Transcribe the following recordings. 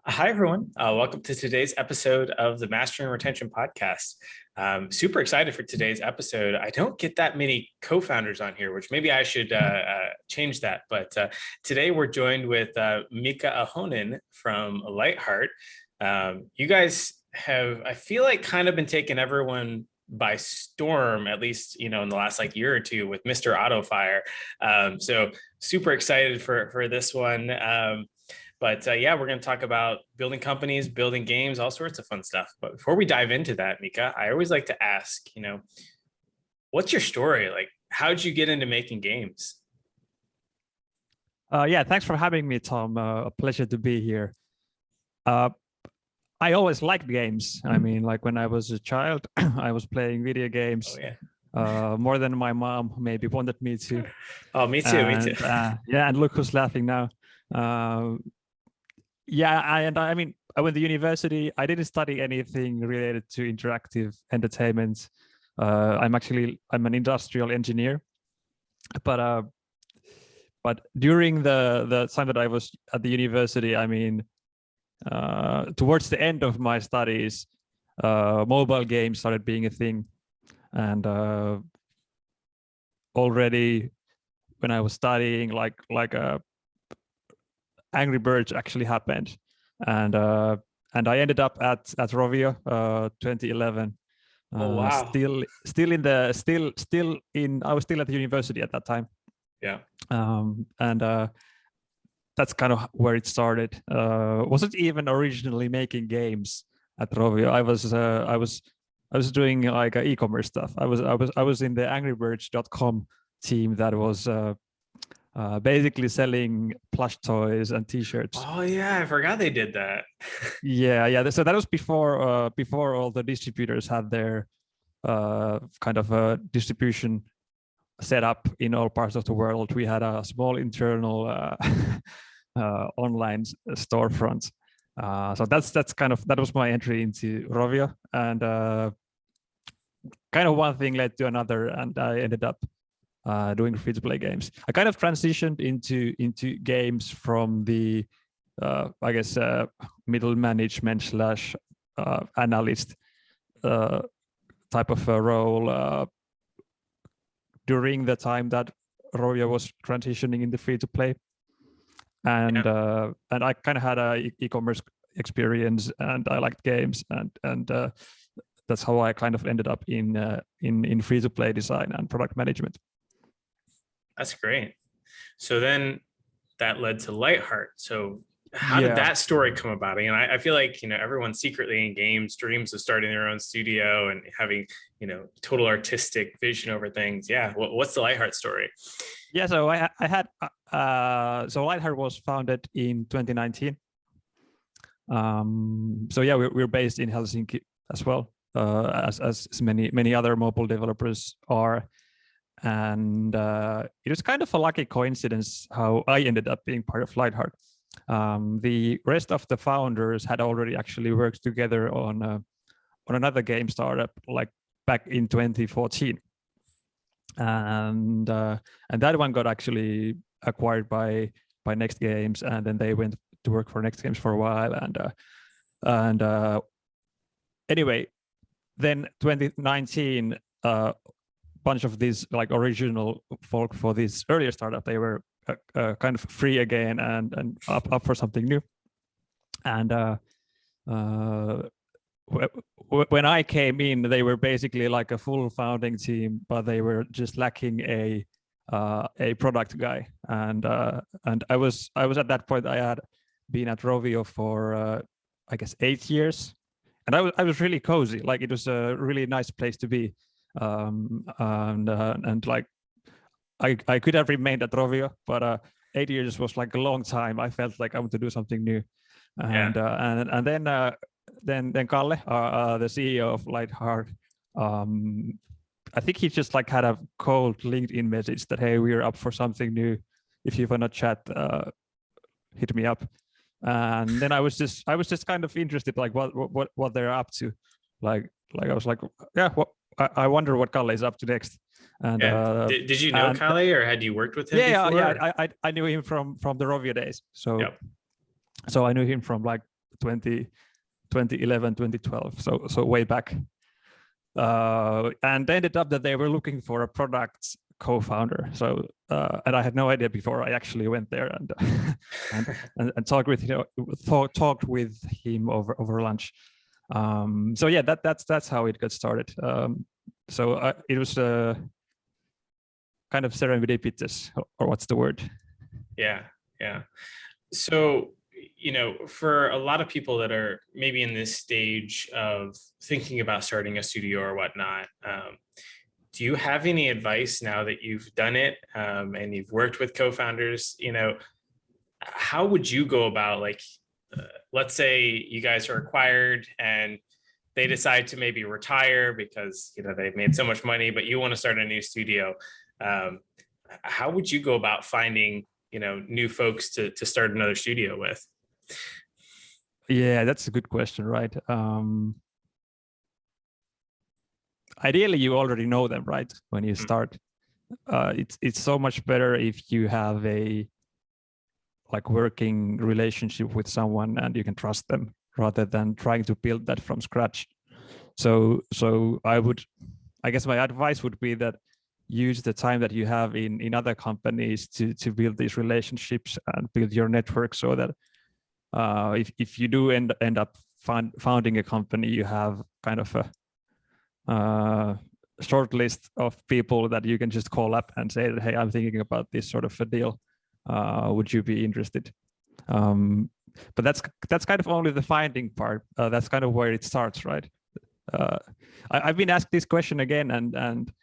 Hi, everyone. Welcome to today's episode of the Mastering Retention Podcast. Super excited for today's episode. I don't get that many co-founders on here, which maybe I should change that. But today we're joined with Miikka Ahonen from Lightheart. You guys have, I feel like, kind of been taking everyone by storm, at least, in the last year or two with Mr. Autofire. So super excited for this one. But yeah, we're going to talk about building companies, building games, all sorts of fun stuff. But before we dive into that, Miikka, I always like to ask, what's your story? Like, how'd you get into making games? Yeah, thanks for having me, Tom. A pleasure to be here. I always liked games. I mean, like when I was a child, I was playing video games. Oh, yeah. More than my mom maybe wanted me to. Oh, me too. Me too. Yeah, and look who's laughing now. Yeah, I mean, I went to university. I didn't study anything related to interactive entertainment. I'm an industrial engineer, but during the time that I was at the university, I mean, towards the end of my studies, mobile games started being a thing, and already when I was studying, Angry Birds actually happened, and I ended up at Rovio 2011. Oh, wow. I was still at the university at that time. Yeah. And that's kind of where it started. Wasn't even originally making games at Rovio. I was doing like e-commerce stuff. I was in the angrybirds.com team that was basically selling plush toys and t-shirts. Oh yeah, I forgot they did that. yeah. So that was before all the distributors had their kind of distribution set up in all parts of the world. We had a small internal online storefront. So that was my entry into Rovio, and kind of one thing led to another, and I ended up doing free-to-play games. I kind of transitioned into games from the middle management slash analyst type of a role during the time that Rovio was transitioning into free-to-play, and I kind of had a e-commerce experience, and I liked games, and that's how I kind of ended up in free-to-play design and product management. That's great. So then that led to Lightheart. So how did that story come about? And I feel like, everyone secretly in games dreams of starting their own studio and having, total artistic vision over things. Yeah. What's the Lightheart story? Yeah. So I had, so Lightheart was founded in 2019. So yeah, we're based in Helsinki as well, as many other mobile developers are. And it was kind of a lucky coincidence how I ended up being part of Lightheart. The rest of the founders had already actually worked together on another game startup like back in 2014, and that one got actually acquired by Next Games, and then they went to work for Next Games for a while, and anyway, then 2019. Bunch of these like original folk for this earlier startup, they were kind of free again and up for something new. And when I came in, they were basically like a full founding team, but they were just lacking a product guy. And I was at that point, I had been at Rovio for I guess 8 years, and I was really cozy. Like it was a really nice place to be. And like I could have remained at Rovio, but 8 years was like a long time. I felt like I want to do something new, and then Kalle, the CEO of Lightheart, I think he just like had a cold LinkedIn message that, hey, we're up for something new. If you wanna chat, hit me up. And then I was just kind of interested, like what they're up to. Like I was like, yeah, I wonder what Kalle is up to next. And did you know Kalle, or had you worked with him before? Yeah, I knew him from the Rovio days. So I knew him from like 2011, 2012. So way back. And ended up that they were looking for a product co-founder. So and I had no idea before I actually went there and and talked with talked with him over lunch. So yeah, that's how it got started. So it was kind of serendipitous, or what's the word? Yeah. So, for a lot of people that are maybe in this stage of thinking about starting a studio or whatnot, do you have any advice now that you've done it and you've worked with co-founders? How would you go about, like, let's say you guys are acquired and they decide to maybe retire because they've made so much money, but you want to start a new studio. How would you go about finding new folks to start another studio with? Yeah, that's a good question, right? Ideally, you already know them, right? When you start, it's so much better if you have a working relationship with someone and you can trust them, rather than trying to build that from scratch. So I guess my advice would be that use the time that you have in other companies to build these relationships and build your network, so that if you do end up founding a company, you have kind of a short list of people that you can just call up and say that, hey, I'm thinking about this sort of a deal. Would you be interested? But that's kind of only the finding part. That's kind of where it starts, right? I've been asked this question again, and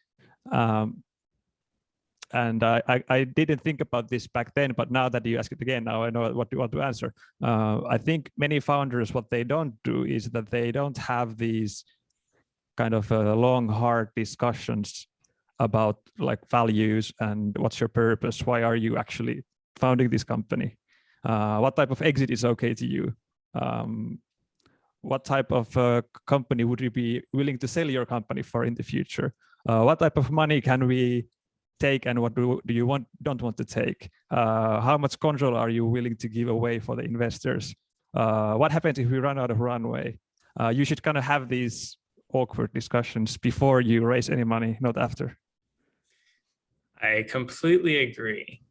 I didn't think about this back then, but now that you ask it again, now I know what you want to answer. I think many founders, what they don't do is that they don't have these kind of long, hard discussions about values and what's your purpose, why are you actually founding this company, what type of exit is okay to you, what type of company would you be willing to sell your company for in the future, what type of money can we take and what do you don't want to take, how much control are you willing to give away for the investors, what happens if we run out of runway. You should kind of have these awkward discussions before you raise any money, not after. I completely agree.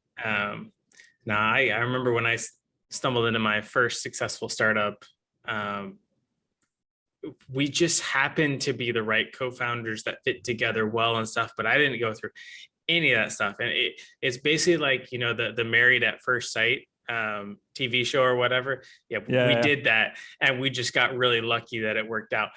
Now, I remember when I stumbled into my first successful startup, we just happened to be the right co-founders that fit together well and stuff, but I didn't go through any of that stuff. And it's basically like, the Married at First Sight TV show or whatever. We did that, and we just got really lucky that it worked out.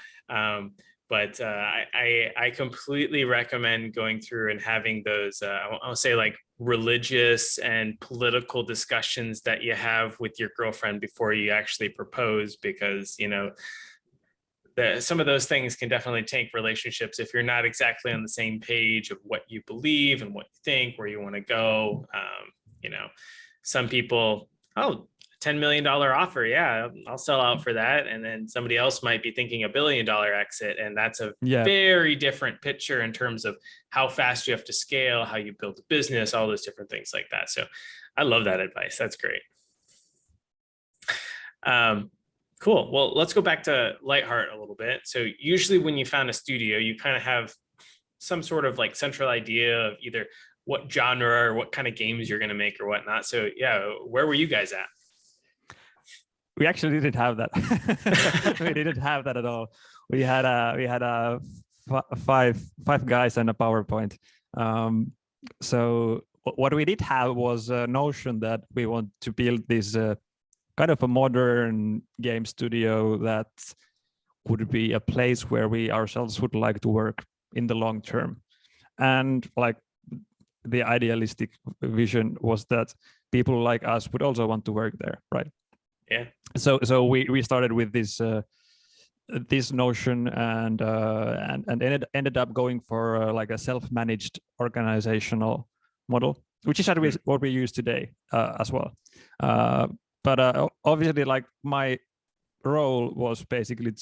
But I completely recommend going through and having those, I'll say, like, religious and political discussions that you have with your girlfriend before you actually propose, because, some of those things can definitely tank relationships if you're not exactly on the same page of what you believe and what you think, where you want to go. Some people, $10 million offer. Yeah, I'll sell out for that. And then somebody else might be thinking $1 billion exit. And that's a very different picture in terms of how fast you have to scale, how you build a business, all those different things like that. So I love that advice. That's great. Cool. Well, let's go back to Lightheart a little bit. So usually when you found a studio, you kind of have some sort of central idea of either what genre or what kind of games you're going to make or whatnot. So yeah, where were you guys at? We actually didn't have that. We didn't have that at all. We had five guys and a PowerPoint. So what we did have was a notion that we want to build this kind of a modern game studio that would be a place where we ourselves would like to work in the long term. And the idealistic vision was that people like us would also want to work there, right? Yeah. So we started with this this notion and ended up going for a self-managed organizational model, which is what we use today as well. But obviously, my role was basically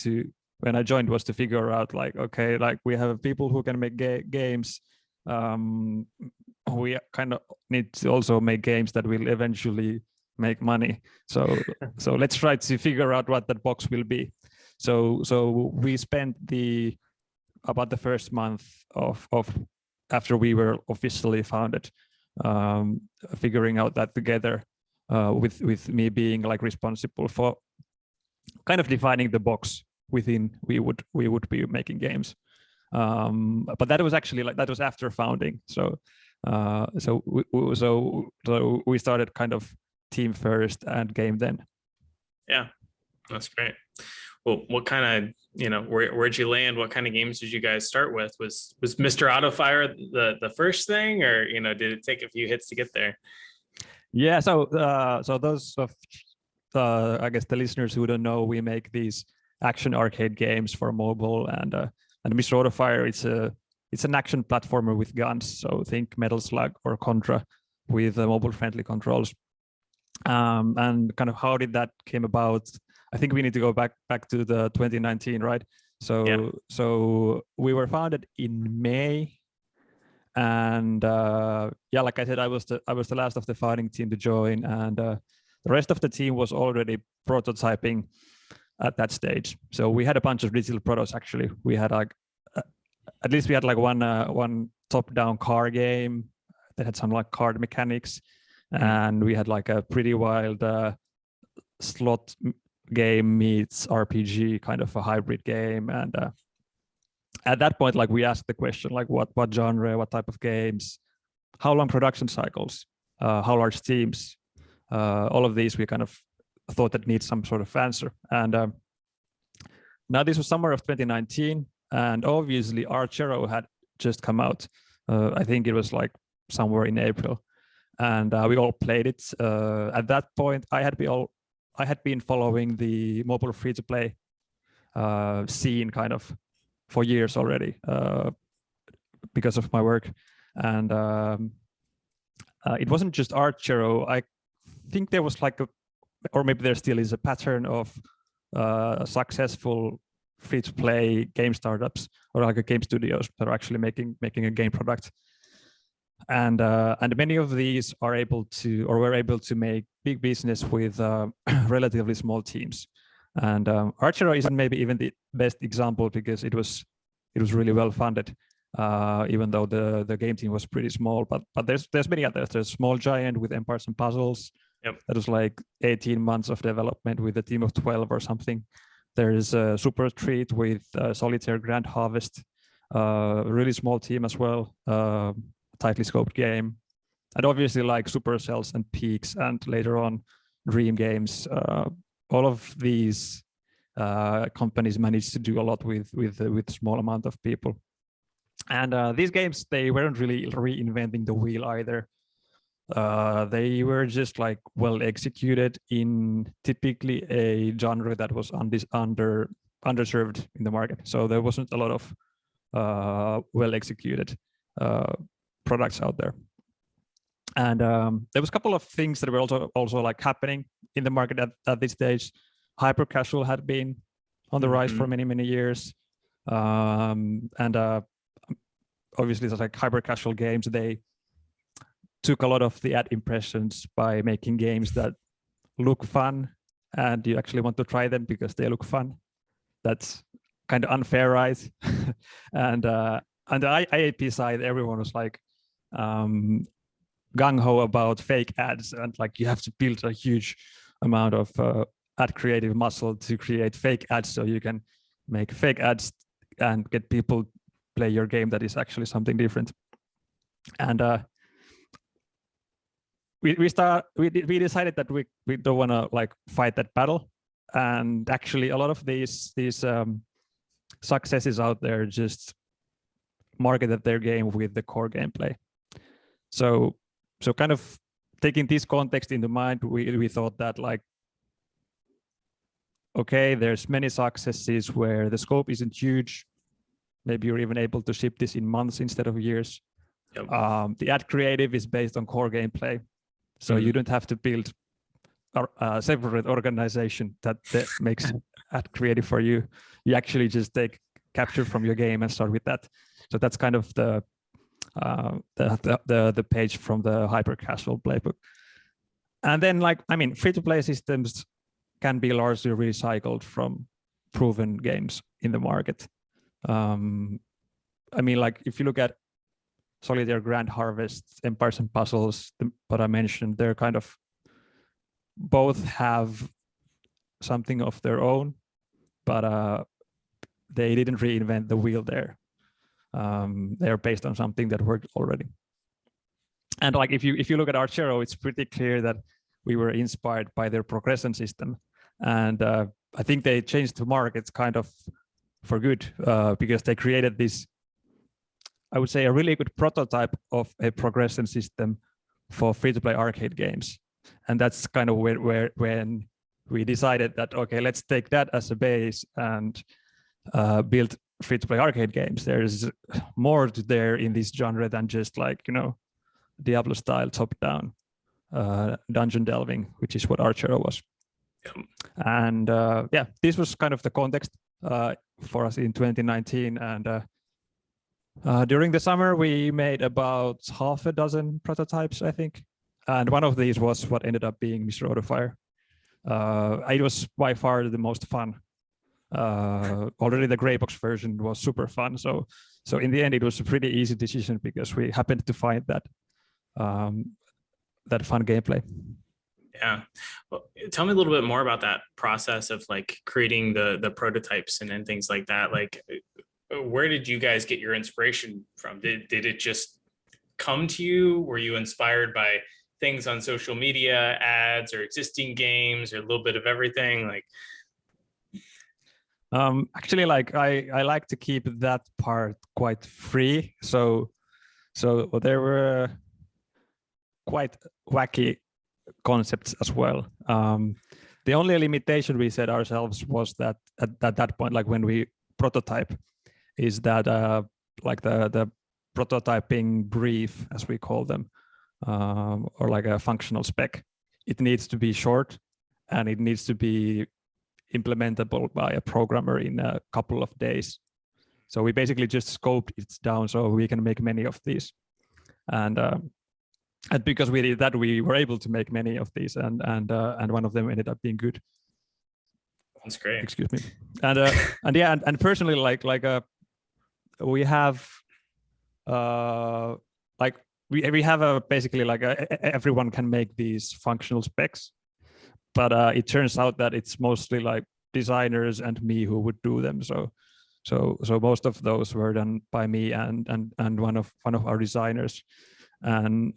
when I joined, was to figure out okay, we have people who can make games. We kind of need to also make games that will eventually make money. So let's try to figure out what that box will be. So we spent about the first month of after we were officially founded, figuring out that together, with me being like responsible for kind of defining the box within we would be making games. But that was actually that was after founding. So we started kind of team first and game then. Yeah, that's great. Well, what kind of, where'd you land? What kind of games did you guys start with? Was Mr. Autofire the first thing, or did it take a few hits to get there? Yeah, so those of I guess the listeners who don't know, we make these action arcade games for mobile, and Mr. Autofire, it's an action platformer with guns. So think Metal Slug or Contra with mobile friendly controls. And kind of how did that came about? I think we need to go back to the 2019, right? So we were founded in May, and like I said, I was the last of the founding team to join, and the rest of the team was already prototyping at that stage. So we had a bunch of digital products. Actually, we had at least we had one top-down car game that had some like card mechanics, and we had like a pretty wild slot game meets RPG, kind of a hybrid game. And at that point, like we asked the question, like what genre, what type of games, how long production cycles, how large teams, all of these we kind of thought that needs some sort of answer. And now this was summer of 2019, and obviously Archero had just come out. I think it was like somewhere in April, and we all played it. At that point, I had been following the mobile free-to-play scene kind of for years already, because of my work. And it wasn't just Archero. I think there was or maybe there still is a pattern of successful free-to-play game startups or like a game studios that are actually making a game product. And many of these are able to, or were able to, make big business with relatively small teams. And Archero isn't maybe even the best example because it was really well funded, even though the game team was pretty small. But there's many others. There's Small Giant with Empires and Puzzles. Yep. That was like 18 months of development with a team of 12 or something. There's a Super Treat with Solitaire Grand Harvest, a really small team as well. Tightly scoped game, and obviously like Supercells and Peaks, and later on Dream Games. All of these companies managed to do a lot with small amount of people. And these games, they weren't really reinventing the wheel either. They were just like well executed in typically a genre that was underserved in the market. So there wasn't a lot of well executed products out there. And there was a couple of things that were also like happening in the market at this stage. Hyper casual had been on the rise for many years, and obviously it's like hyper casual games. They took a lot of the ad impressions by making games that look fun, and you actually want to try them because they look fun. That's kind of unfair, right? And on the IAP side, everyone was like gung-ho about fake ads, and like you have to build a huge amount of ad creative muscle to create fake ads, so you can make fake ads and get people play your game that is actually something different. And we decided that we don't want to like fight that battle, and actually a lot of these successes out there just marketed their game with the core gameplay. So kind of taking this context into mind, we thought that like, okay, there's many successes where the scope isn't huge. Maybe you're even able to ship this in months instead of years. Yep. The ad creative is based on core gameplay. So you don't have to build a separate organization that makes ad creative for you. You actually just take capture from your game and start with that. So that's kind of the page from the hyper casual playbook. And then, like, I mean, free-to-play systems can be largely recycled from proven games in the market. I mean, like, if you look at Solitaire, Grand Harvest, Empires and Puzzles, what I mentioned, they're kind of both have something of their own, but they didn't reinvent the wheel there. They are based on something that worked already. And like, if you look at Archero, it's pretty clear that we were inspired by their progression system. And I think they changed the market kind of for good, because they created this, I would say, a really good prototype of a progression system for free-to-play arcade games. And that's kind of where when we decided that, okay, let's take that as a base and build free-to-play arcade games. There's more to there in this genre than just, like, you know, Diablo style top-down dungeon delving, which is what Archero was. And yeah, this was kind of the context for us in 2019. And during the summer, we made about half a dozen prototypes, I think. And one of these was what ended up being Mr. Autofire. It was by far the most fun. Already the gray box version was super fun. So in the end, it was a pretty easy decision because we happened to find that that fun gameplay. Yeah. Well, tell me a little bit more about that process of like creating the prototypes and things like that. Like, where did you guys get your inspiration from? Did it just come to you? Were you inspired by things on social media, ads, or existing games, or a little bit of everything? Like, actually, like, I like to keep that part quite free. So there were quite wacky concepts as well. The only limitation we set ourselves was that at that point, like when we prototype, is that like the prototyping brief, as we call them, or like a functional spec, it needs to be short and it needs to be implementable by a programmer in a couple of days. So we basically just scoped it down so we can make many of these. And because we did that, we were able to make many of these, and one of them ended up being good. That's great. Excuse me. And yeah, and personally, like we have like we have a basically like everyone can make these functional specs, but it turns out that it's mostly like designers and me who would do them. So most of those were done by me and one of our designers. And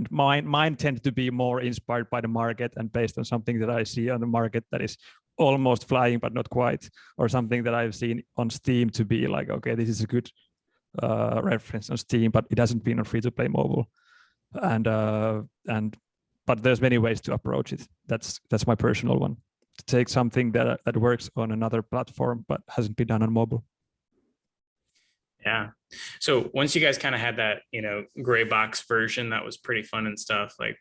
mine tend to be more inspired by the market and based on something that I see on the market that is almost flying but not quite, or something that I've seen on Steam to be like, okay, this is a good reference on Steam, but it hasn't been on free-to-play mobile. But there's many ways to approach it. That's my personal one, to take something that works on another platform but hasn't been done on mobile. Yeah. So once you guys kind of had that, you know, gray box version, that was pretty fun and stuff. Like,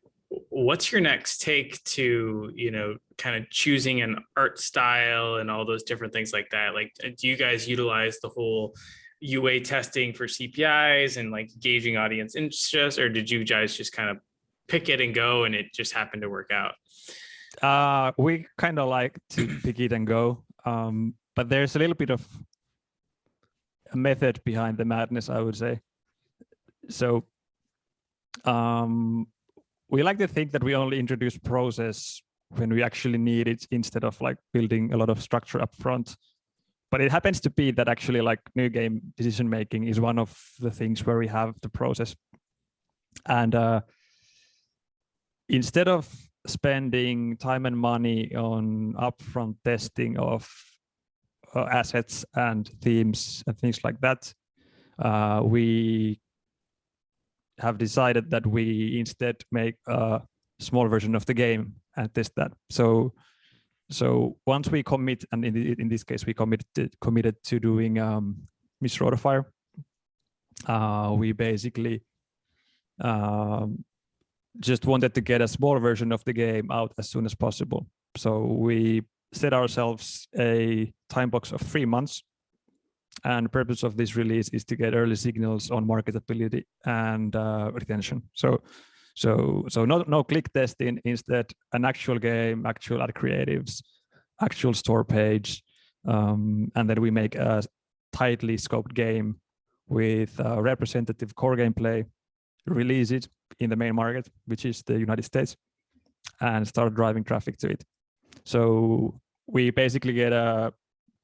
what's your next take to, you know, kind of choosing an art style and all those different things like that? Like, do you guys utilize the whole UA testing for CPIs and like gauging audience interest, or did you guys just kind of pick it and go and it just happened to work out? We kind of like to pick it and go, but there's a little bit of a method behind the madness, I would say. So we like to think that we only introduce process when we actually need it, instead of like building a lot of structure up front. But it happens to be that actually like new game decision making is one of the things where we have the process. And instead of spending time and money on upfront testing of assets and themes and things like that, we have decided that we instead make a small version of the game and test that. So once we commit, and in this case we committed to doing Mr. Autofire, we basically just wanted to get a small version of the game out as soon as possible. So we set ourselves a time box of 3 months, and the purpose of this release is to get early signals on marketability and retention. So So no click testing, instead an actual game, actual ad creatives, actual store page, and then we make a tightly scoped game with representative core gameplay, release it in the main market, which is the United States, and start driving traffic to it. So we basically get a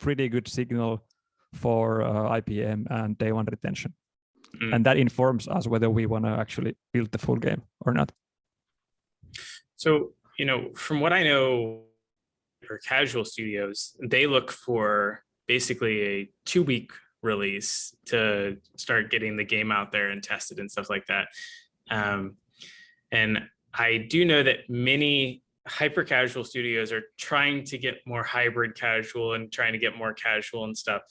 pretty good signal for IPM and day one retention. And that informs us whether we want to actually build the full game or not. So, from what I know, for casual studios, they look for basically a 2-week release to start getting the game out there and tested and stuff like that. And I do know that many hyper casual studios are trying to get more hybrid casual and trying to get more casual and stuff.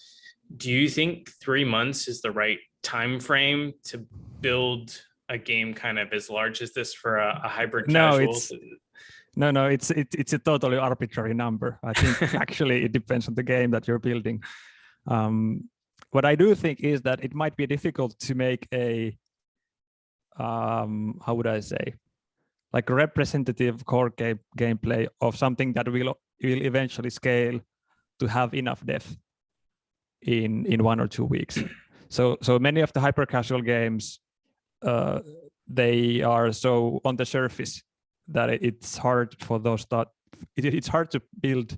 Do you think 3 months is the right time frame to build a game kind of as large as this for a hybrid casual? No, it's a totally arbitrary number. I think actually it depends on the game that you're building. What I do think is that it might be difficult to make a how would I say, like a representative core gameplay of something that will eventually scale to have enough depth in 1 or 2 weeks. So many of the hyper casual games, they are so on the surface that it's hard for those it's hard to build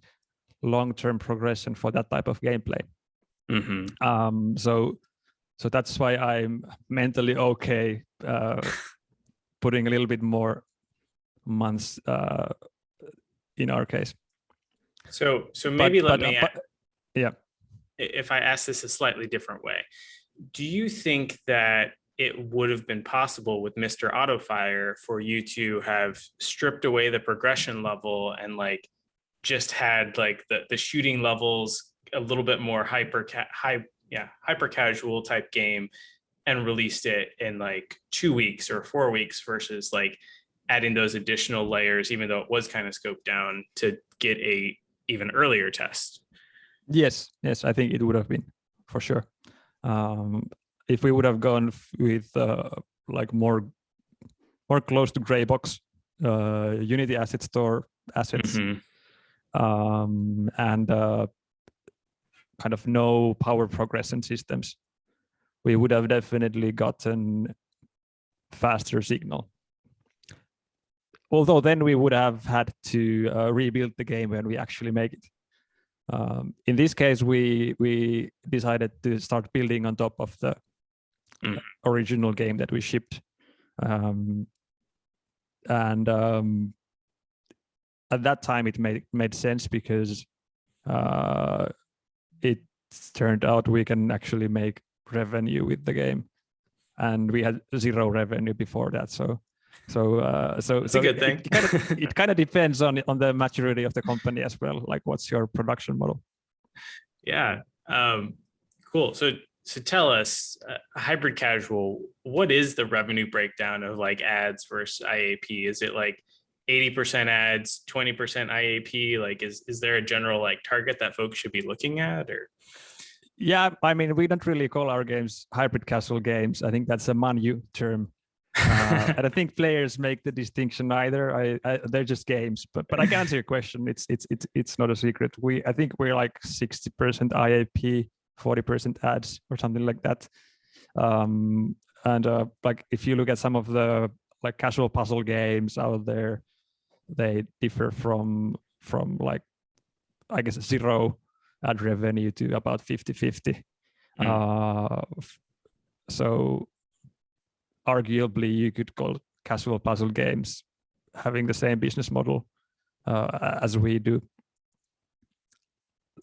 long-term progression for that type of gameplay. Mm-hmm. So that's why I'm mentally okay putting a little bit more months in our case. So maybe yeah. If I ask this a slightly different way, do you think that it would have been possible with Mr. Autofire for you to have stripped away the progression level and like just had like the shooting levels a little bit more hyper casual type game and released it in like 2 weeks or 4 weeks versus like adding those additional layers, even though it was kind of scoped down to get a even earlier test? Yes, I think it would have been for sure. If we would have gone with like more close to gray box Unity asset store assets, and kind of no power progression systems, we would have definitely gotten faster signal. Although then we would have had to rebuild the game when we actually make it. In this case, we decided to start building on top of the original game that we shipped, and at that time it made sense because it turned out we can actually make revenue with the game, and we had 0 revenue before that. So it's a good thing. It kind of depends on the maturity of the company as well. Like, what's your production model? Yeah. Cool. So tell us, hybrid casual, what is the revenue breakdown of like ads versus IAP? Is it like 80% ads, 20% IAP? Like, is there a general like target that folks should be looking at? Or yeah, I mean, we don't really call our games hybrid casual games. I think that's a Manu term. And I think players make the distinction either. They're just games. But I can answer your question. It's not a secret. I think we're like 60% IAP, 40% ads, or something like that. And like if you look at some of the like casual puzzle games out there, they differ from like, I guess, 0 ad revenue to about 50-50. So arguably you could call casual puzzle games having the same business model as we do.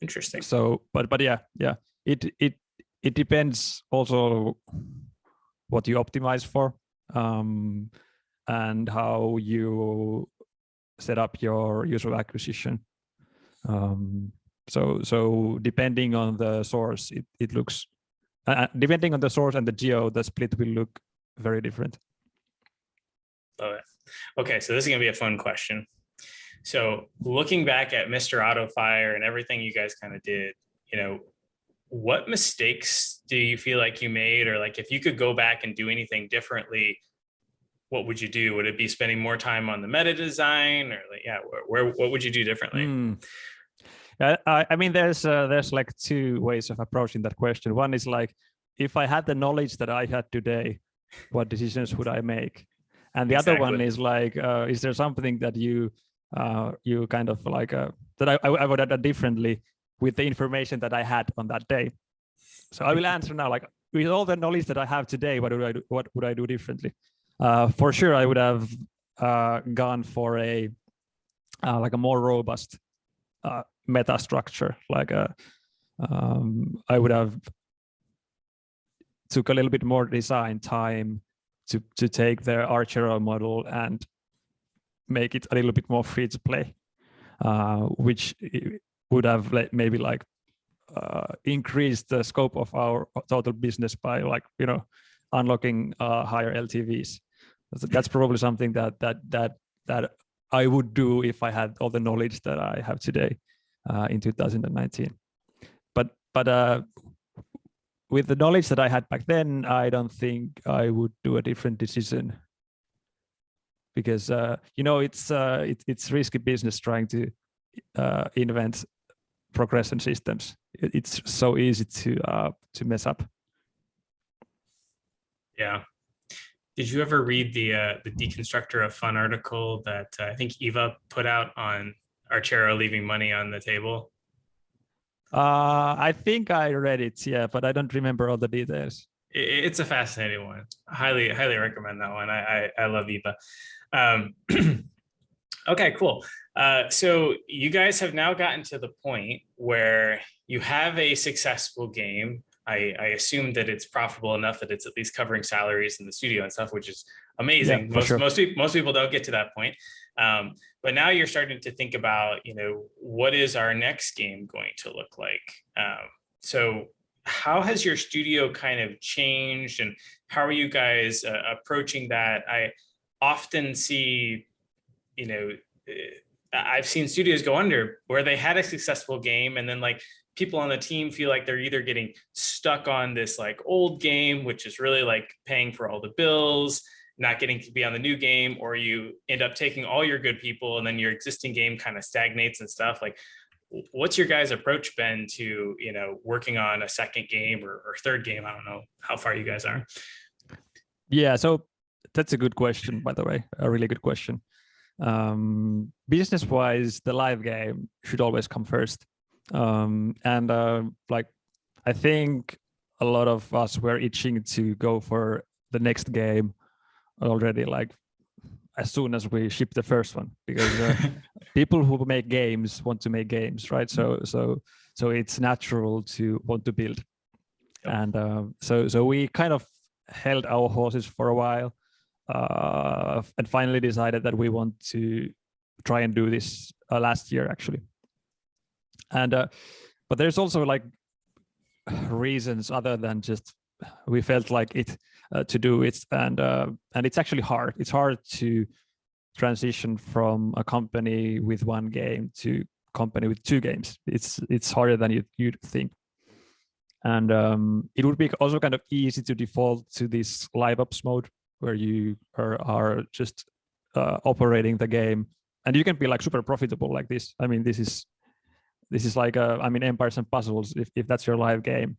Interesting. So, but yeah, it depends also what you optimize for, and how you set up your user acquisition. So depending on the source, it looks, depending on the source and the geo, the split will look very different. Love it. Okay, so this is gonna be a fun question. So looking back at Mr. Autofire and everything you guys kind of did, what mistakes do you feel like you made, or like if you could go back and do anything differently, what would you do? Would it be spending more time on the meta design, or like, yeah, what would you do differently? I mean, there's like two ways of approaching that question. One is like, if I had the knowledge that I had today, what decisions would I make? And the other one is like, is there something that you kind of like that I would have done differently with the information that I had on that day? So I will answer now, like, with all the knowledge that I have today, what would I do differently? For sure, I would have gone for a like a more robust meta structure. Like I would have took a little bit more design time to take the Archero model and make it a little bit more free to play, which would have maybe like increased the scope of our total business by, like, you know, unlocking higher LTVs. That's probably something that I would do if I had all the knowledge that I have today in 2019. But with the knowledge that I had back then, I don't think I would do a different decision, because you know, it's risky business trying to invent progression systems. It's so easy to mess up. Yeah. Did you ever read the Deconstructor of Fun article that I think Eva put out on Archero leaving money on the table? I think I read it, yeah, but I don't remember all the details. It's a fascinating one. Highly recommend that one. I love Eva. Okay, cool. So you guys have now gotten to the point where you have a successful game. I assume that it's profitable enough that it's at least covering salaries in the studio and stuff, which is amazing. Yeah, most people don't get to that point. But now you're starting to think about, you know, what is our next game going to look like? So how has your studio kind of changed, and how are you guys approaching that? I often see, you know, I've seen studios go under where they had a successful game, and then like people on the team feel like they're either getting stuck on this like old game, which is really like paying for all the bills, not getting to be on the new game, or you end up taking all your good people and then your existing game kind of stagnates and stuff. Like, what's your guys' approach been to, you know, working on a second game or third game? I don't know how far you guys are. Yeah, so that's a good question, by the way, a really good question. Business wise, the live game should always come first. Like, I think a lot of us were itching to go for the next game already, like as soon as we ship the first one, because people who make games want to make games, right? So it's natural to want to build. Yep. And so we kind of held our horses for a while, and finally decided that we want to try and do this last year, actually. And but there's also like reasons other than just we felt like it to do it, and it's actually hard. It's hard to transition from a company with one game to company with two games. It's harder than you'd think. And it would be also kind of easy to default to this live ops mode where you are just operating the game, and you can be like super profitable like this. I mean, this is like I mean, Empires and Puzzles. If that's your live game,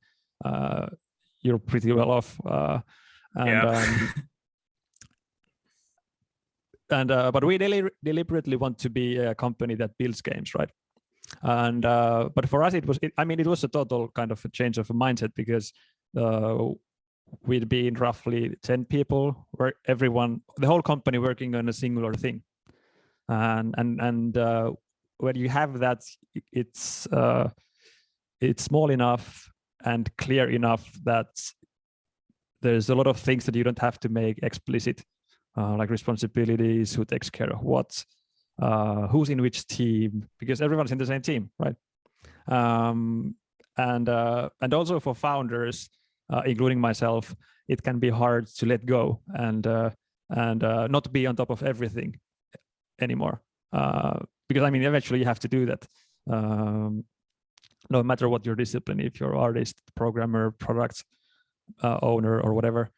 you're pretty well off. But we deliberately want to be a company that builds games, right? And but for us, it was a total kind of a change of a mindset, because we'd been roughly 10 people, where the whole company working on a singular thing, and when you have that, it's small enough and clear enough that there's a lot of things that you don't have to make explicit, like responsibilities, who takes care of what, who's in which team, because everyone's in the same team, right? And also for founders, including myself, it can be hard to let go and not be on top of everything anymore. Because I mean, eventually you have to do that, no matter what your discipline, if you're artist, programmer, product owner, or whatever.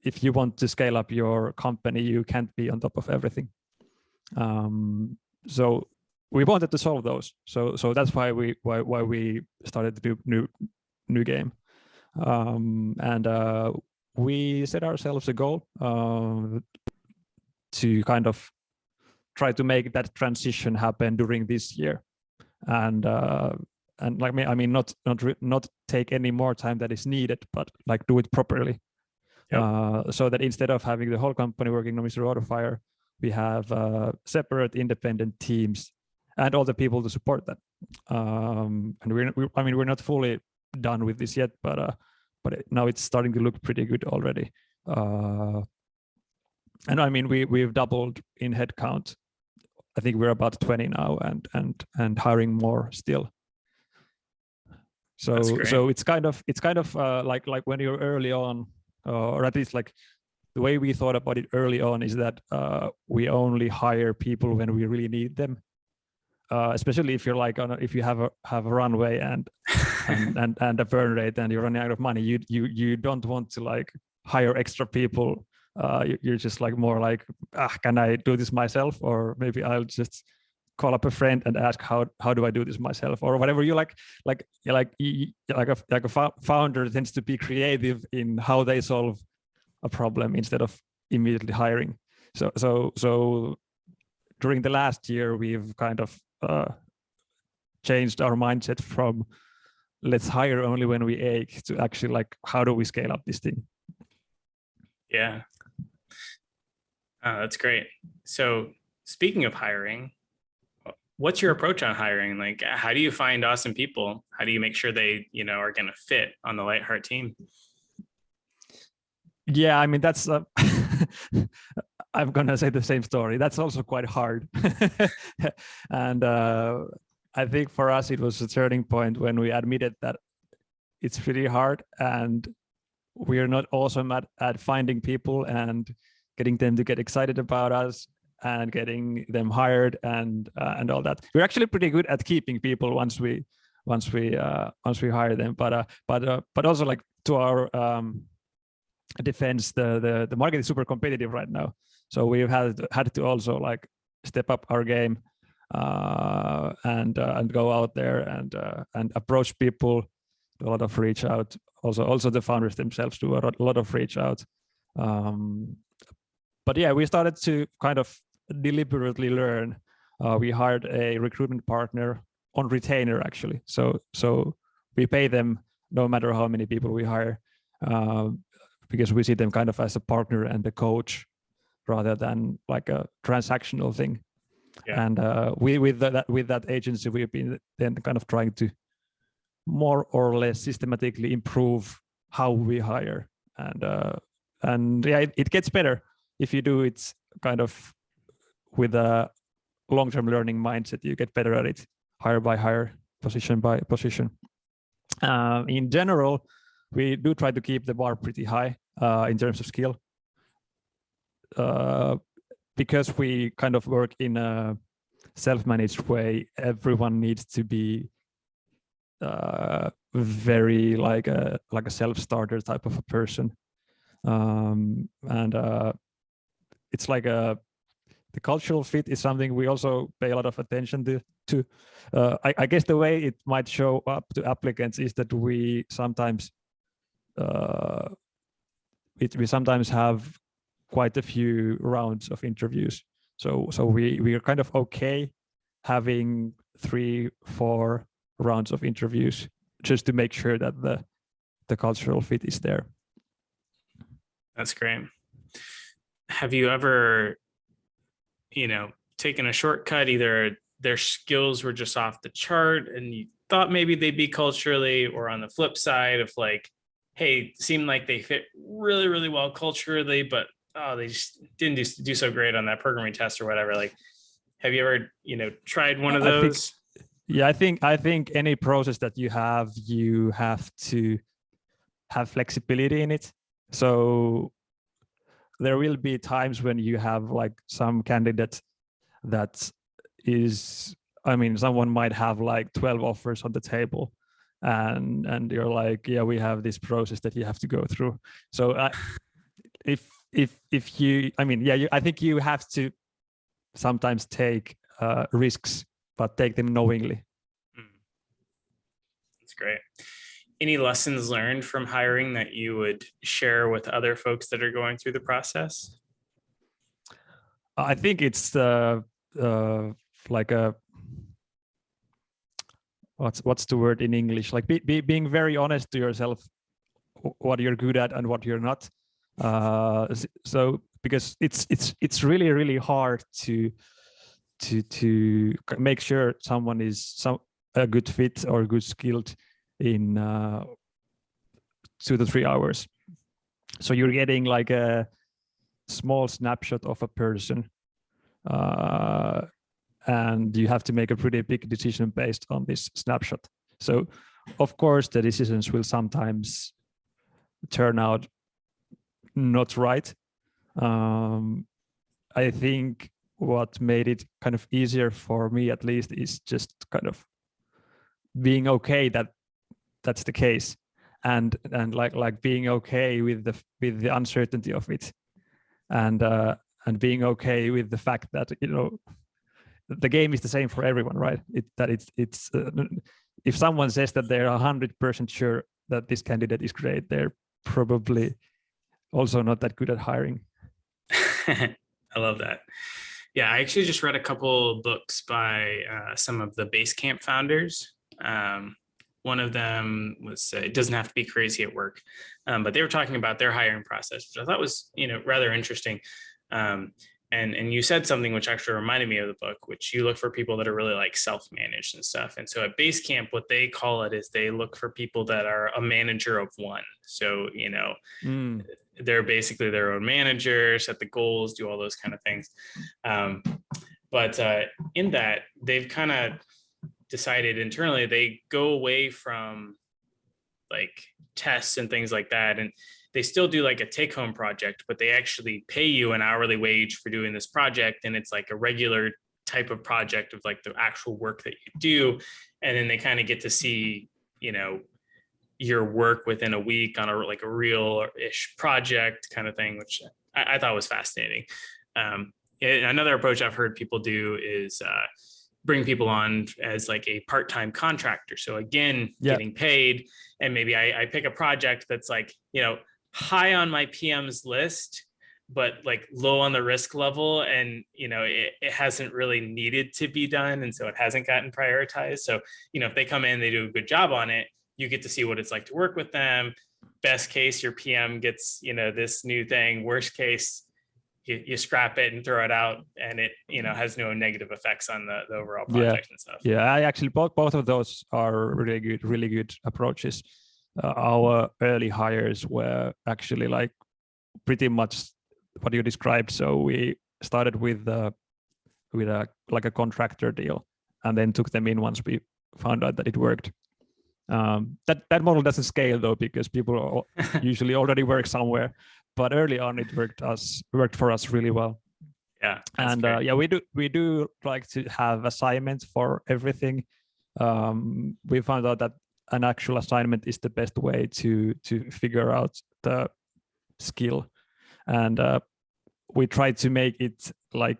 if you want to scale up your company, you can't be on top of everything. So we wanted to solve those. So that's why we started to do new game. And we set ourselves a goal to kind of try to make that transition happen during this year, and like I mean, not take any more time that is needed, but like do it properly. Yep. So that instead of having the whole company working on Mr. Autofire, we have separate independent teams and all the people to support that. And we're not fully done with this yet, but now it's starting to look pretty good already. And I mean, we've doubled in headcount. I think we're about 20 now, and hiring more still. So it's kind of like when you're early on, or at least like the way we thought about it early on is that we only hire people when we really need them. Especially if you're like if you have a runway and a burn rate and you're running out of money, you don't want to like hire extra people. You're just like more like, can I do this myself? Or maybe I'll just call up a friend and ask how do I do this myself, or whatever. You like a founder tends to be creative in how they solve a problem instead of immediately hiring. So during the last year, we've kind of changed our mindset from let's hire only when we ache to actually like how do we scale up this thing. Yeah. That's great. So speaking of hiring, what's your approach on hiring? Like, how do you find awesome people? How do you make sure they, are going to fit on the Lightheart team? Yeah, I mean, that's I'm going to say the same story. That's also quite hard. And I think for us, it was a turning point when we admitted that it's pretty hard and we're not awesome at finding people and getting them to get excited about us and getting them hired and all that. We're actually pretty good at keeping people once we hire them, but also like to our defense, the market is super competitive right now, so we've had to also like step up our game and go out there and approach people, do a lot of reach out. Also the founders themselves do a lot of reach out. But yeah, we started to kind of deliberately learn. We hired a recruitment partner on retainer, actually. So we pay them no matter how many people we hire, because we see them kind of as a partner and a coach rather than like a transactional thing. Yeah. And with that agency, we've been then kind of trying to more or less systematically improve how we hire. And yeah, it gets better if you do it kind of with a long-term learning mindset. You get better at it, hire by hire, position by position. In general, we do try to keep the bar pretty high in terms of skill, because we kind of work in a self-managed way. Everyone needs to be very like a self-starter type of a person, and it's like the cultural fit is something we also pay a lot of attention to. I guess the way it might show up to applicants is that we sometimes have quite a few rounds of interviews. So we are kind of okay having 3-4 rounds of interviews just to make sure that the cultural fit is there. That's great. Have you ever, taken a shortcut? Either their skills were just off the chart and you thought maybe they'd be culturally, or on the flip side of like, hey, seemed like they fit really, really well culturally, but they just didn't do so great on that programming test or whatever. Like, have you ever, tried one of those? I think any process that you have to have flexibility in it. So there will be times when you have like some candidate that is, I mean, someone might have like 12 offers on the table, and you're like, yeah, we have this process that you have to go through. So if you, I mean, yeah, I think you have to sometimes take risks, but take them knowingly. That's great. Any lessons learned from hiring that you would share with other folks that are going through the process? I think it's like a what's the word in English? Like being very honest to yourself, what you're good at and what you're not. So because it's really hard to make sure someone is a good fit or good skilled in 2 to 3 hours. So you're getting like a small snapshot of a person, and you have to make a pretty big decision based on this snapshot. So of course the decisions will sometimes turn out not right. I think what made it kind of easier for me, at least, is just kind of being okay that that's the case, and like being okay with the uncertainty of it, and being okay with the fact that, you know, the game is the same for everyone, right? If someone says that they're 100% sure that this candidate is great, they're probably also not that good at hiring. I love that. Yeah, I actually just read a couple books by some of the Basecamp founders. One of them was It Doesn't Have to Be Crazy at Work, but they were talking about their hiring process, which I thought was, you know, rather interesting. And you said something which actually reminded me of the book, which you look for people that are really like self-managed and stuff. And so at Basecamp, what they call it is they look for people that are a manager of one. So, you know, they're basically their own manager, set the goals, do all those kind of things. But in that, they've kind of decided internally, they go away from like tests and things like that. And they still do like a take-home project, but they actually pay you an hourly wage for doing this project. And it's like a regular type of project of like the actual work that you do. And then they kind of get to see, you know, your work within a week on a like a real-ish project kind of thing, which I thought was fascinating. Another approach I've heard people do is bring people on as like a part-time contractor. So again, getting paid, and maybe I pick a project that's like, you know, high on my PM's list, but like low on the risk level. And, you know, it hasn't really needed to be done. And so it hasn't gotten prioritized. So, you know, if they come in, they do a good job on it, you get to see what it's like to work with them. Best case, your PM gets, you know, this new thing. Worst case, you scrap it and throw it out, and it, you know, has no negative effects on the overall project and stuff. Yeah, I actually both of those are really good approaches. Our early hires were actually like pretty much what you described. So we started with a like a contractor deal, and then took them in once we found out that it worked. That model doesn't scale though, because people usually already work somewhere. But early on, it worked for us really well. Yeah, and we do like to have assignments for everything. We found out that an actual assignment is the best way to figure out the skill, and we try to make it like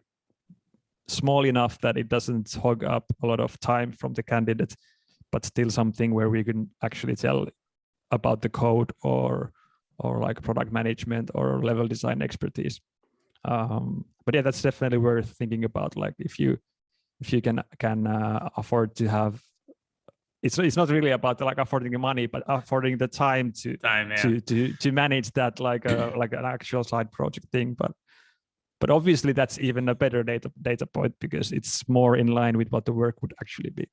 small enough that it doesn't hog up a lot of time from the candidate, but still something where we can actually tell about the code or like product management or level design expertise. But yeah, that's definitely worth thinking about. Like if you can afford to have, it's not really about like affording the money, but affording the time to manage that like an actual side project thing. But obviously that's even a better data point, because it's more in line with what the work would actually be.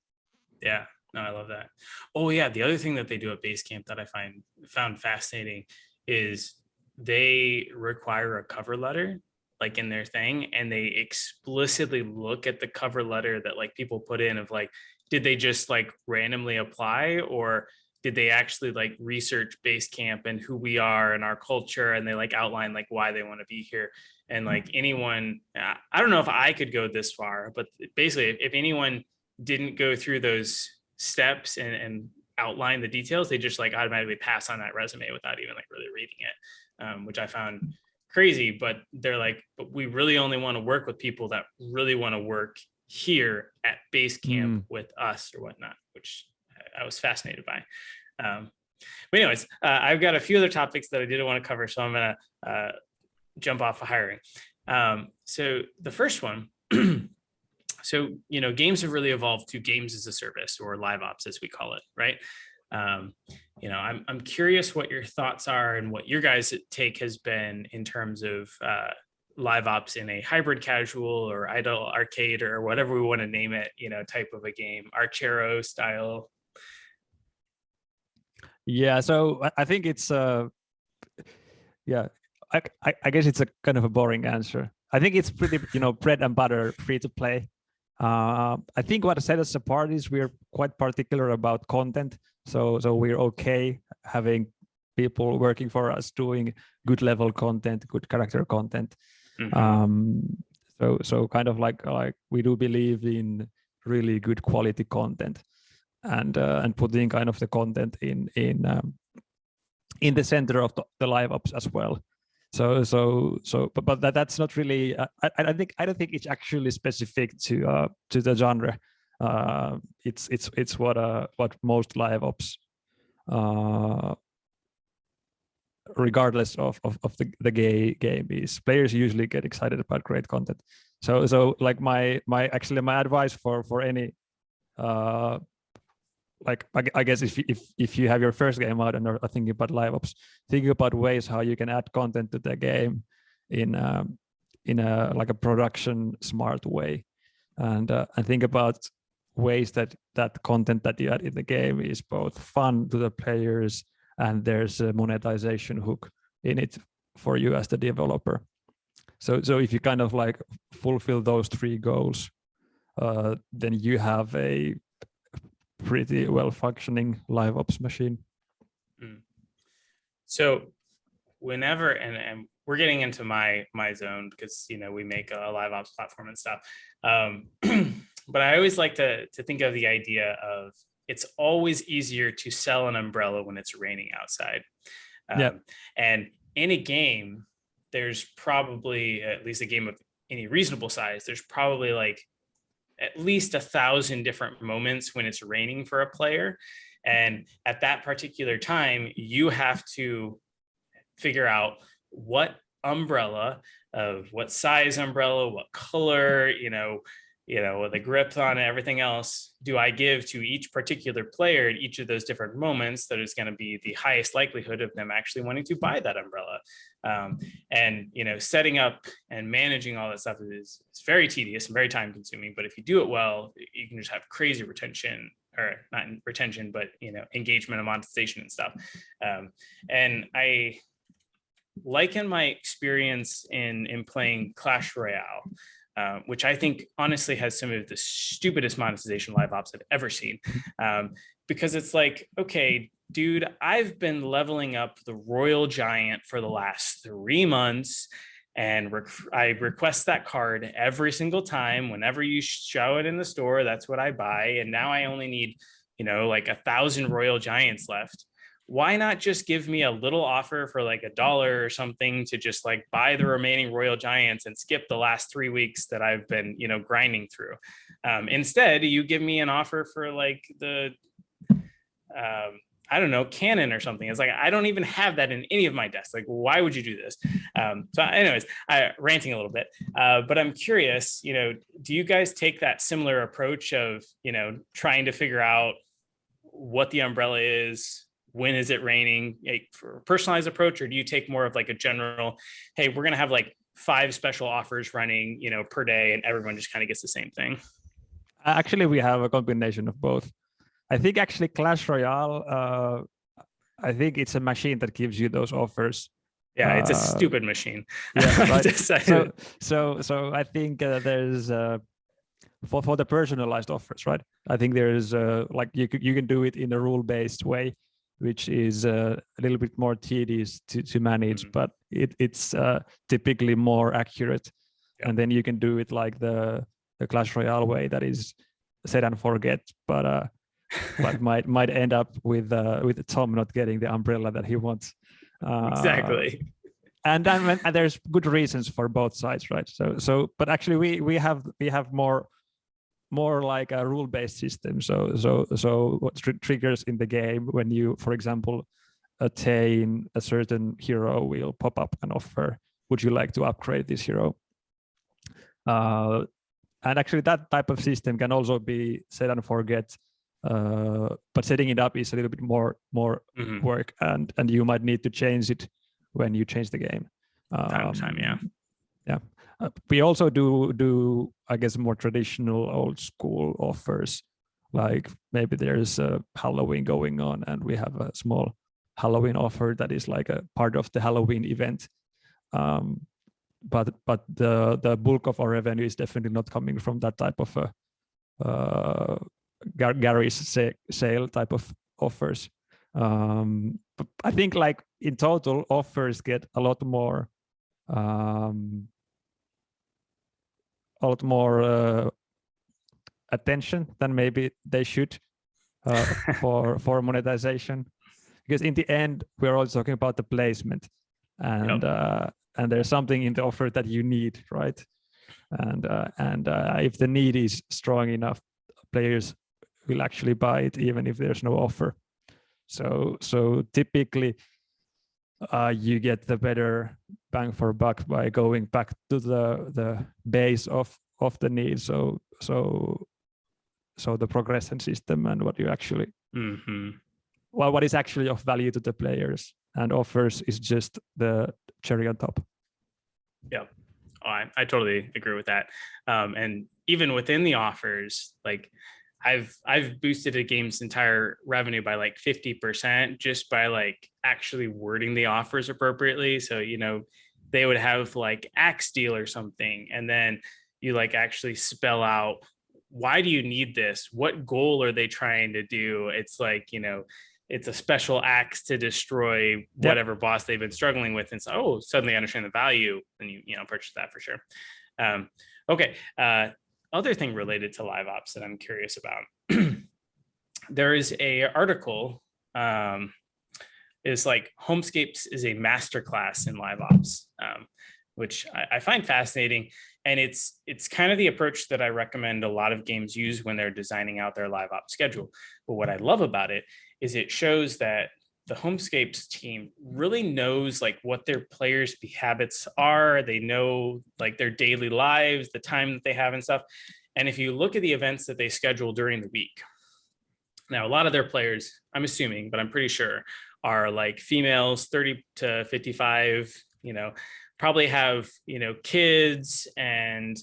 Yeah. No, I love that. Oh yeah, the other thing that they do at Basecamp that I found fascinating is they require a cover letter like in their thing, and they explicitly look at the cover letter that like people put in of like, did they just like randomly apply, or did they actually like research Basecamp and who we are and our culture, and they like outline like why they want to be here. And like anyone, I don't know if I could go this far, but basically if anyone didn't go through those steps and outline the details, they just like automatically pass on that resume without even like really reading it, which I found crazy, but they're like, but we really only want to work with people that really want to work here at base camp with us or whatnot, which I was fascinated by. But anyways, I've got a few other topics that I didn't want to cover, so I'm going to jump off of hiring. So the first one, so, games have really evolved to games as a service, or live ops as we call it, right? I'm curious what your thoughts are and what your guys' take has been in terms of live ops in a hybrid casual or idle arcade or whatever we want to name it, type of a game, Archero style. Yeah, so I think it's I guess it's a kind of a boring answer. I think it's pretty, bread and butter, free to play. I think what set us apart is we're quite particular about content. So we're okay having people working for us doing good level content, good character content. So kind of like we do believe in really good quality content, and putting kind of the content in the center of the live ops as well. But that's not really. I don't think it's actually specific to the genre. It's what most live ops, regardless of the game is. Players usually get excited about great content. So like my advice for any I guess if you have your first game out and are thinking about live ops, think about ways how you can add content to the game in a like a production smart way, and think about ways that content that you add in the game is both fun to the players and there's a monetization hook in it for you as the developer. So if you kind of like fulfill those three goals, then you have a pretty well functioning live ops machine. So whenever, and we're getting into my zone because we make a live ops platform and stuff, but I always like to think of the idea of it's always easier to sell an umbrella when it's raining outside. And in a game, there's probably, at least a game of any reasonable size, there's probably like at least 1,000 different moments when it's raining for a player. And at that particular time, you have to figure out what umbrella, of what size umbrella, what color, the grips on it, everything else, do I give to each particular player at each of those different moments that is going to be the highest likelihood of them actually wanting to buy that umbrella. And setting up and managing all that stuff is very tedious and very time consuming, but if you do it well, you can just have crazy retention, or not retention, but engagement and monetization and stuff. And I liken my experience in playing Clash Royale, which I think honestly has some of the stupidest monetization live ops I've ever seen. Because it's like, okay, dude, I've been leveling up the Royal Giant for the last 3 months, and I request that card every single time. Whenever you show it in the store, that's what I buy. And now I only need, like 1,000 Royal Giants left. Why not just give me a little offer for like $1 or something to just like buy the remaining Royal Giants and skip the last 3 weeks that I've been, grinding through. Instead, you give me an offer for like the, I don't know, cannon or something. It's like, I don't even have that in any of my decks. Like, why would you do this? So anyways, ranting a little bit, but I'm curious, do you guys take that similar approach of, trying to figure out what the umbrella is? When is it raining, for a personalized approach? Or do you take more of like a general, hey, we're going to have like 5 special offers running, per day, and everyone just kind of gets the same thing? Actually, we have a combination of both. I think actually Clash Royale, I think it's a machine that gives you those offers. Yeah, it's a stupid machine. Yeah, right. So I think there's for the personalized offers, right? I think there's like you can do it in a rule-based way, which is a little bit more tedious to manage, but it's typically more accurate. Yeah. And then you can do it like the Clash Royale way, that is set and forget, but might end up with Tom not getting the umbrella that he wants. Exactly. and then and there's good reasons for both sides, right? But actually we have more like a rule-based system. So what triggers in the game when you, for example, attain a certain hero, will pop up an offer. Would you like to upgrade this hero? And actually that type of system can also be set and forget. But setting it up is a little bit more work, and you might need to change it when you change the game. Time, yeah. Yeah. We also do I guess more traditional old school offers, like maybe there's a Halloween going on and we have a small Halloween offer that is like a part of the Halloween event. But the bulk of our revenue is definitely not coming from that type of garage sale type of offers. But I think like in total offers get a lot more attention than maybe they should for monetization, because in the end we're also talking about the placement, and and there's something in the offer that you need, right? And if the need is strong enough, players will actually buy it even if there's no offer. So typically you get the better bang for buck by going back to the base of the need. So the progression system and what you actually what is actually of value to the players, and offers is just the cherry on top. Yeah, I totally agree with that. And even within the offers, like I've boosted a game's entire revenue by like 50% just by like actually wording the offers appropriately. So, you know, they would have like axe deal or something, and then you like actually spell out, why do you need this? What goal are they trying to do? It's like, you know, it's a special axe to destroy whatever boss they've been struggling with. And so, suddenly understand the value, and you know, purchase that for sure. Okay. Other thing related to live ops that I'm curious about. There is a article, is like Homescapes is a masterclass in live ops, which I find fascinating. And it's kind of the approach that I recommend a lot of games use when they're designing out their live ops schedule. But what I love about it is it shows that the Homescapes team really knows like what their players' habits are. They know like their daily lives, the time that they have and stuff. And if you look at the events that they schedule during the week, now a lot of their players, I'm assuming, but I'm pretty sure, are like females 30 to 55, you know, probably have, you know, kids and,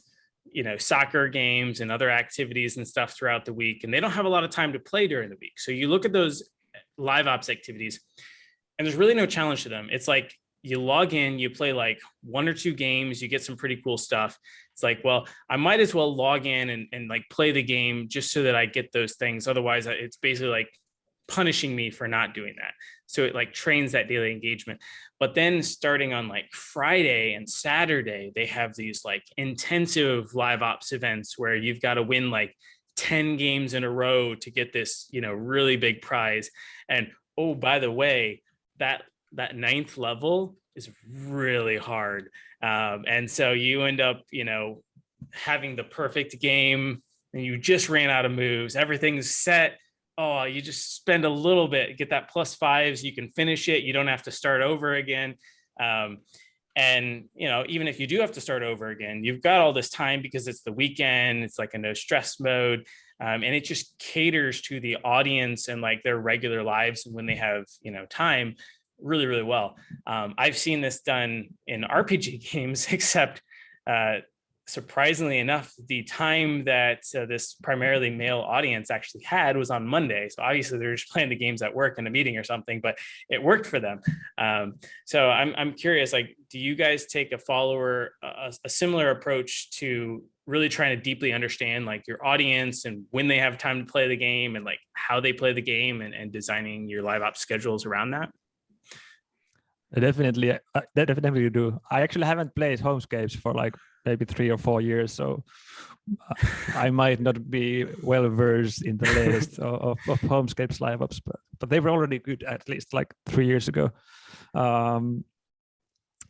you know, soccer games and other activities and stuff throughout the week. And they don't have a lot of time to play during the week. So you look at those live ops activities and there's really no challenge to them. It's like you log in, you play like 1 or 2 games, you get some pretty cool stuff. It's like, well, I might as well log in and like play the game just so that I get those things. Otherwise, it's basically like punishing me for not doing that. So it like trains that daily engagement. But then starting on like Friday and Saturday, they have these like intensive live ops events where you've got to win like 10 games in a row to get this, you know, really big prize. And oh, by the way, that 9th level is really hard. And so you end up, you know, having the perfect game and you just ran out of moves. Everything's set. Oh, you just spend a little bit, get that +5s, you can finish it. You don't have to start over again. And, you know, even if you do have to start over again, you've got all this time because it's the weekend. It's like a no stress mode. And it just caters to the audience and like their regular lives and when they have, you know, time really, really well. I've seen this done in RPG games, except surprisingly enough, the time that this primarily male audience actually had was on Monday. So obviously they're just playing the games at work in a meeting or something, but it worked for them. So I'm curious, like, do you guys take a similar approach to really trying to deeply understand like your audience and when they have time to play the game and like how they play the game and designing your live ops schedules around that? I definitely do. I actually haven't played Homescapes for like maybe 3 or 4 years, so I might not be well versed in the latest of Homescapes live ops, but they were already good at least like 3 years ago.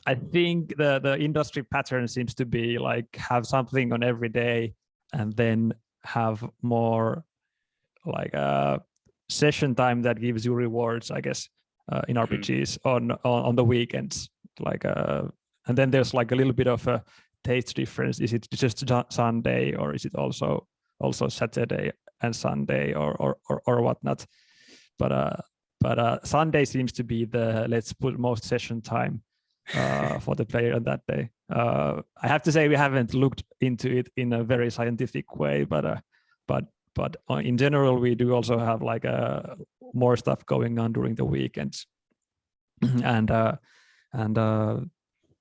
I think the industry pattern seems to be like have something on every day, and then have more like session time that gives you rewards, I guess, in RPGs on the weekends. Like and then there's like a little bit of a taste difference. Is it just Sunday, or is it also Saturday and Sunday, or whatnot? But Sunday seems to be the let's put most session time for the player on that day. I have to say we haven't looked into it in a very scientific way, but in general we do also have like more stuff going on during the weekends, and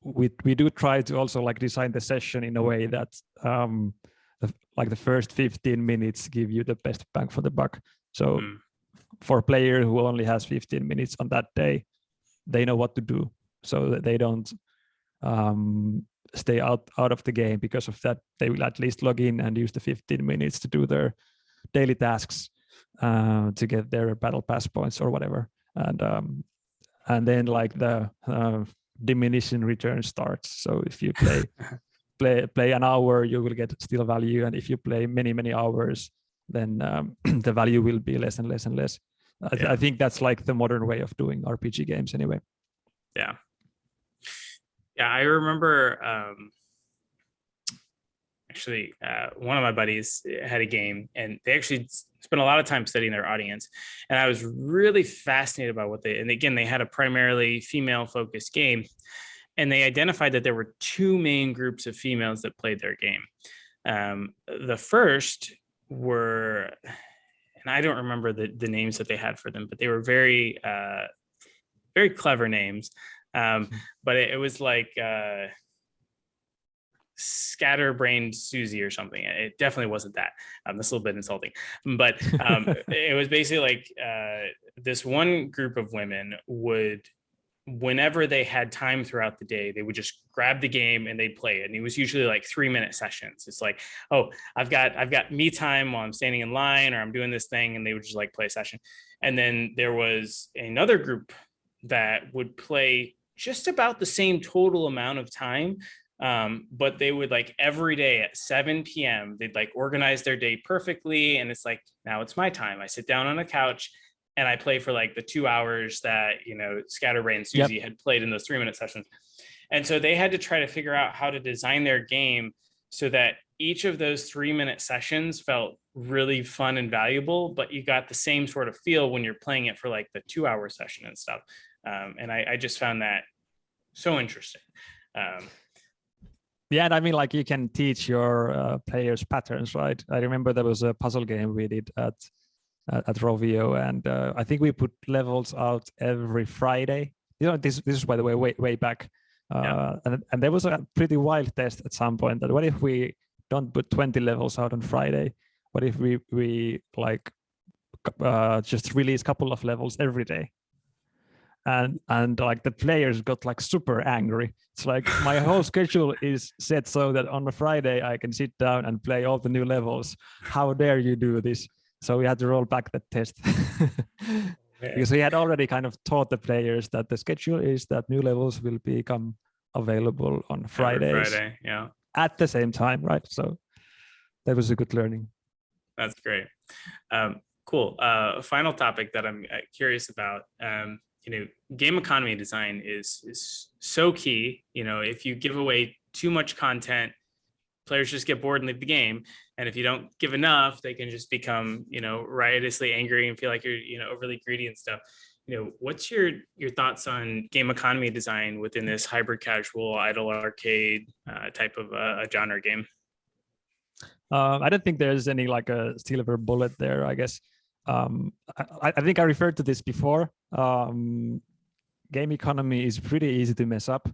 we do try to also like design the session in a way that the first 15 minutes give you the best bang for the buck. So for a player who only has 15 minutes on that day, they know what to do, so that they don't stay out of the game because of that. They will at least log in and use the 15 minutes to do their daily tasks, to get their battle pass points or whatever, and then like the diminishing return starts. So if you play an hour, you will get still value, and if you play many hours, then the value will be less and less and less. I think that's like the modern way of doing RPG games anyway. Yeah, I remember actually one of my buddies had a game, and they actually spent a lot of time studying their audience, and I was really fascinated by and again, they had a primarily female focused game, and they identified that there were two main groups of females that played their game. The first were, and I don't remember the names that they had for them, but they were very clever names. But it was like scatterbrained Susie or something. It definitely wasn't that. That's a little bit insulting, but it was basically like this one group of women would, whenever they had time throughout the day, they would just grab the game and they'd play it. And it was usually like 3-minute sessions. It's like, oh, I've got me time while I'm standing in line, or I'm doing this thing, and they would just like play a session. And then there was another group that would play just about the same total amount of time. But they would like every day at 7 p.m. they'd like organize their day perfectly. And it's like, now it's my time. I sit down on a couch and I play for like the 2 hours that, Scatterbrain Susie had played in those 3-minute sessions. And so they had to try to figure out how to design their game so that each of those 3-minute sessions felt really fun and valuable, but you got the same sort of feel when you're playing it for like the 2-hour session and stuff. And I just found that so interesting. Yeah, and I mean, like you can teach your players patterns, right? I remember there was a puzzle game we did at Rovio, and I think we put levels out every Friday. This is by the way way back, and there was a pretty wild test at some point that what if we don't put 20 levels out on Friday? What if we like just release a couple of levels every day? And like the players got like super angry. It's like my whole schedule is set so that on a Friday I can sit down and play all the new levels. How dare you do this? So we had to roll back that test because we had already kind of taught the players that the schedule is that new levels will become available on Fridays at the same time, right? So that was a good learning. That's great. Cool. Final topic that I'm curious about. Game economy design is so key. If you give away too much content, players just get bored and leave the game. And if you don't give enough, they can just become, riotously angry and feel like you're, overly greedy and stuff. What's your thoughts on game economy design within this hybrid casual, idle arcade type of a genre game? I don't think there's any like a silver bullet there, I guess. I think I referred to this before. Game economy is pretty easy to mess up.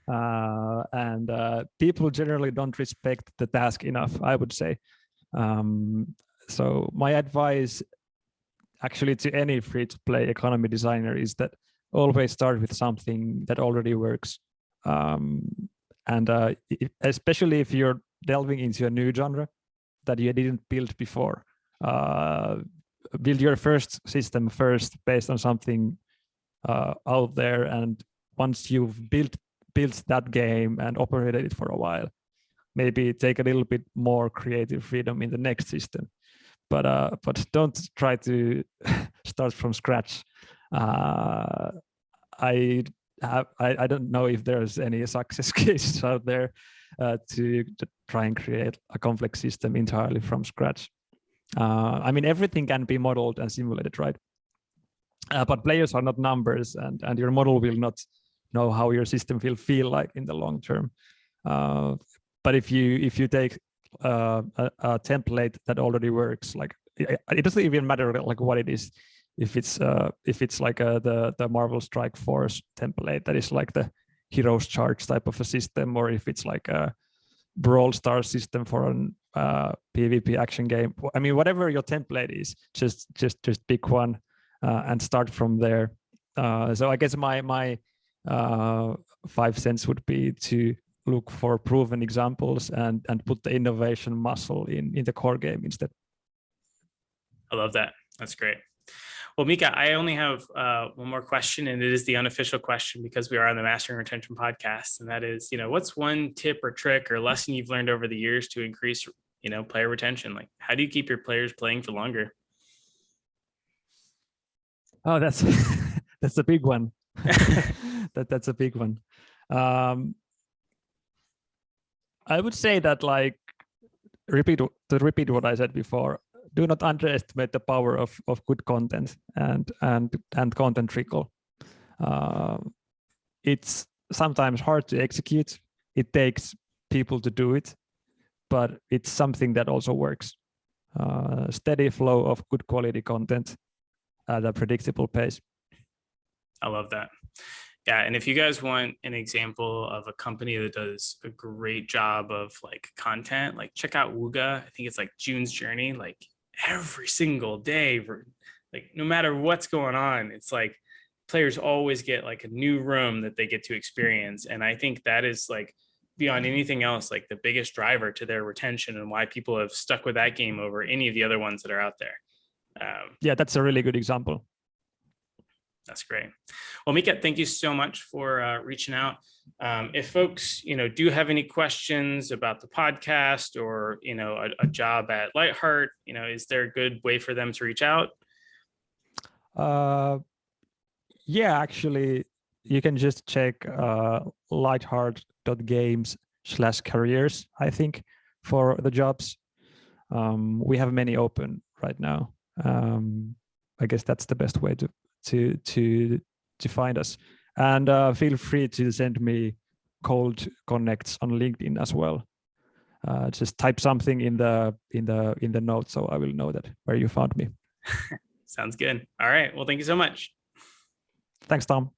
And people generally don't respect the task enough, I would say. So my advice actually to any free-to-play economy designer is that always start with something that already works. And especially if you're delving into a new genre that you didn't build before, build your first system first based on something out there. And once you've built built that game and operated it for a while. Maybe take a little bit more creative freedom in the next system, but don't try to start from scratch. I don't know if there's any success cases out there to try and create a complex system entirely from scratch. I mean, everything can be modeled and simulated, right? But players are not numbers, and your model will not know how your system will feel like in the long term. But if you take a template that already works, like it doesn't even matter like what it is. If it's like the Marvel Strike Force template that is like the Heroes Charge type of a system, or if it's like a Brawl Stars system for an PvP action game. I mean, whatever your template is, just pick one and start from there. So I guess my 5 cents would be to look for proven examples and put the innovation muscle in the core game instead. I love that. That's great. Well, Miikka, I only have one more question, and it is the unofficial question because we are on the Mastering Retention podcast. And that is, what's one tip or trick or lesson you've learned over the years to increase, player retention? Like, how do you keep your players playing for longer? Oh, that's a big one. That's a big one. I would say that, like, repeat what I said before. Do not underestimate the power of good content and content trickle. It's sometimes hard to execute. It takes people to do it, but it's something that also works. Steady flow of good quality content at a predictable pace. I love that. Yeah, and if you guys want an example of a company that does a great job of like content, like check out Wooga. I think it's like June's Journey. Like every single day, like no matter what's going on, it's like players always get like a new room that they get to experience. And I think that is like beyond anything else, like the biggest driver to their retention and why people have stuck with that game over any of the other ones that are out there. Yeah, that's a really good example. That's great. Well, Miikka, thank you so much for reaching out. If folks, do have any questions about the podcast or, a job at Lightheart, is there a good way for them to reach out? Yeah, actually, you can just check lightheart.games/careers, I think, for the jobs. We have many open right now. I guess that's the best way to find us, and feel free to send me cold connects on LinkedIn as well. Just type something in the notes so I will know that where you found me. Sounds good. All right, well, thank you so much. Thanks, Tom.